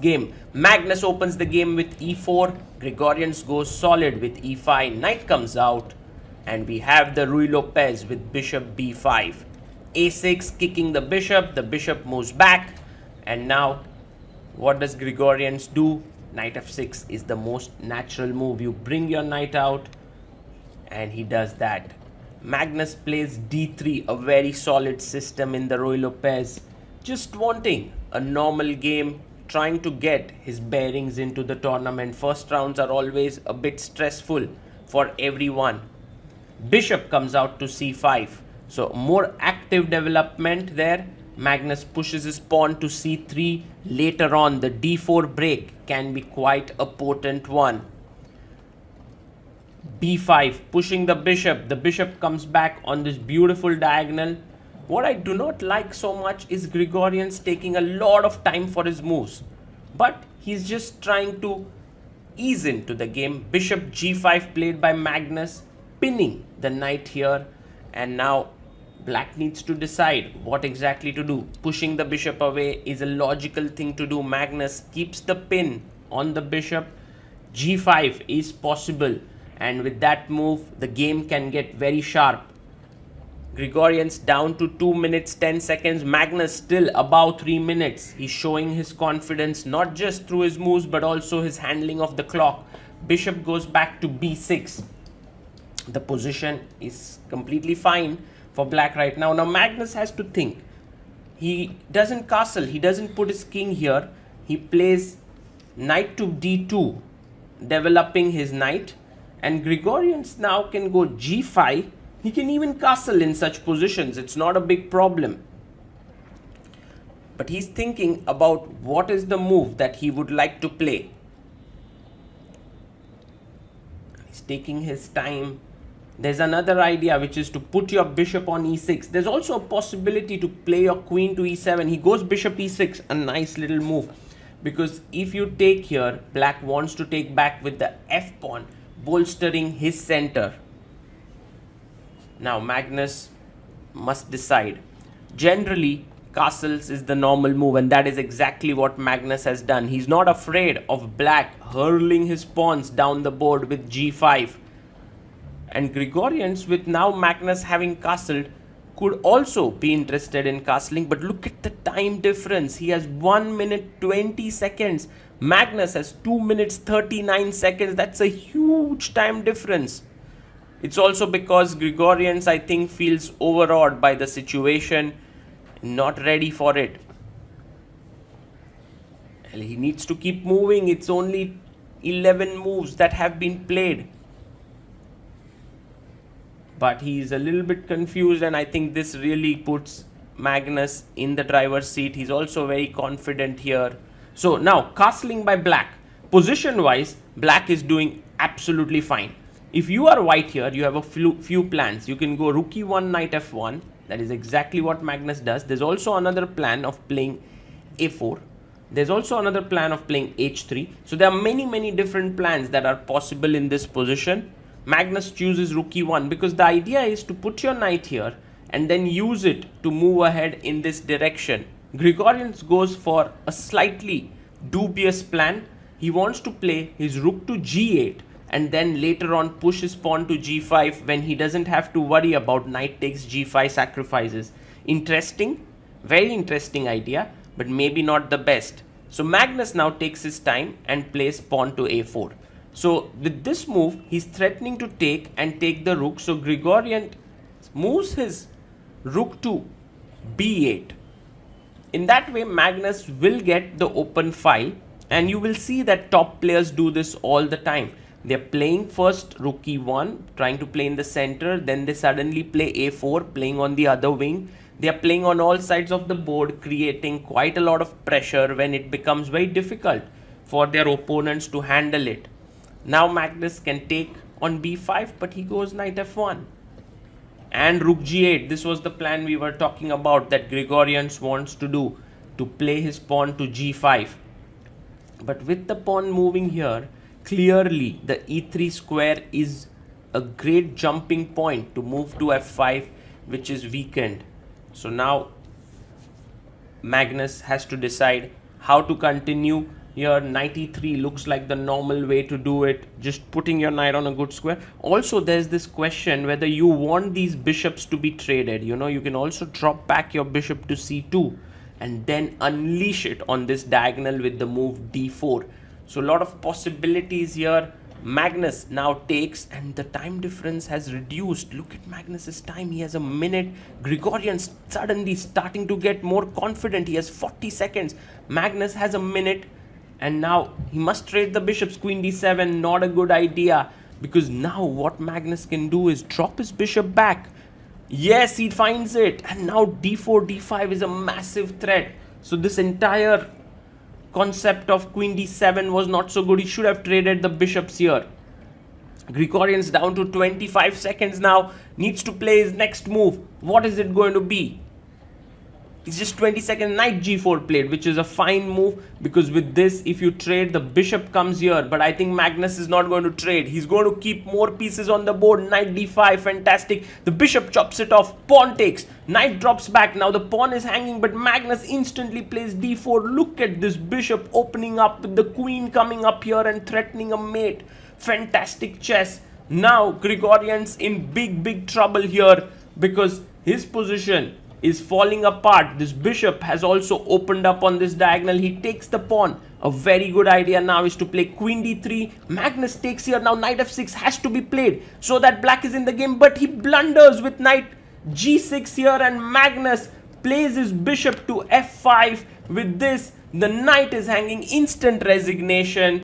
game. Magnus opens the game with e4. Grigorians goes solid with e5. Knight comes out. And we have the Ruy Lopez with bishop b5. a6 kicking the bishop. The bishop moves back. And now, what does Grigorians do? Knight f6 is the most natural move. You bring your knight out. And he does that. Magnus plays d3, a very solid system in the Ruy Lopez. Just wanting a normal game, trying to get his bearings into the tournament. First rounds are always a bit stressful for everyone. Bishop comes out to c5. So more active development there. Magnus pushes his pawn to c3. Later on, the d4 break can be quite a potent one. b5, pushing the bishop. The bishop comes back on this beautiful diagonal. What I do not like so much is Grigorians taking a lot of time for his moves. But he's just trying to ease into the game. Bishop g5 played by Magnus, pinning the knight here. And now black needs to decide what exactly to do. Pushing the bishop away is a logical thing to do. Magnus keeps the pin on the bishop. g5 is possible. And with that move, the game can get very sharp. Grigorians down to 2 minutes 10 seconds. Magnus still above 3 minutes. He's showing his confidence not just through his moves but also his handling of the clock. Bishop goes back to b6. The position is completely fine for black right now. Now Magnus has to think. He doesn't castle. He doesn't put his king here. He plays knight to d2, developing his knight. And Grigorians now can go g5. He can even castle in such positions. It's not a big problem. But he's thinking about what is the move that he would like to play. He's taking his time. There's another idea, which is to put your bishop on e6. There's also a possibility to play your queen to e7. He goes bishop e6, a nice little move. Because if you take here, black wants to take back with the f pawn, bolstering his center. Now Magnus must decide. Generally, castles is the normal move, and that is exactly what Magnus has done. He's not afraid of black hurling his pawns down the board with g5. And Grigorians, with now Magnus having castled, could also be interested in castling. But look at the time difference. He has 1 minute 20 seconds. Magnus has 2 minutes 39 seconds. That's a huge time difference. It's also because Grigorians, I think, feels overawed by the situation, not ready for it. He needs to keep moving. It's only 11 moves that have been played. But he is a little bit confused, and I think this really puts Magnus in the driver's seat. He's also very confident here. So now, castling by black. Position-wise, black is doing absolutely fine. If you are white here, you have a few plans. You can go rook e1, knight f1. That is exactly what Magnus does. There's also another plan of playing a4. There's also another plan of playing h3. So there are many different plans that are possible in this position. Magnus chooses rook e1 because the idea is to put your knight here and then use it to move ahead in this direction. Grigorians goes for a slightly dubious plan. He wants to play his rook to g8 and then later on push his pawn to g5 when he doesn't have to worry about knight takes g5 sacrifices. Interesting, very interesting idea, but maybe not the best. So Magnus now takes his time and plays pawn to a4. So with this move, he's threatening to take the rook. So Grigorian moves his rook to b8. In that way, Magnus will get the open file, and you will see that top players do this all the time. They're playing first rook e1, trying to play in the center, then they suddenly play a4, playing on the other wing. They are playing on all sides of the board, creating quite a lot of pressure when it becomes very difficult for their opponents to handle it. Now Magnus can take on b5, but he goes knight f1 and rook g8. This was the plan we were talking about that Grigorians wants to do, to play his pawn to g5. But with the pawn moving here, clearly the e3 square is a great jumping point to move to f5, which is weakened. So now Magnus has to decide how to continue. Here knight e3 looks like the normal way to do it, just putting your knight on a good square. Also there's this question whether you want these bishops to be traded. You know, you can also drop back your bishop to c2 and then unleash it on this diagonal with the move d4. So a lot of possibilities here. Magnus now takes, and the time difference has reduced. Look at Magnus's time, he has a minute. Grigorians suddenly starting to get more confident, he has 40 seconds. Magnus has a minute, and now he must trade the bishops. Queen d7, not a good idea, because now what Magnus can do is drop his bishop back. Yes, he finds it, and now d4, d5 is a massive threat. So this entire concept of queen d7 was not so good. He should have traded the bishops here. Grigorians down to 25 seconds now, needs to play his next move. What is it going to be? It's just 20 seconds. Knight g4 played, which is a fine move, because with this, if you trade, the bishop comes here. But I think Magnus is not going to trade. He's going to keep more pieces on the board. Knight d5, fantastic. The bishop chops it off. Pawn takes. Knight drops back. Now the pawn is hanging, but Magnus instantly plays d4. Look at this bishop opening up with the queen coming up here and threatening a mate. Fantastic chess. Now Grigorians in big trouble here, because his position is falling apart. This bishop has also opened up on this diagonal. He takes the pawn. A very good idea now is to play queen d3. Magnus takes here. Now knight f6 has to be played so that black is in the game, but he blunders with knight g6 here, and Magnus plays his bishop to f5. With this, the knight is hanging. Instant resignation.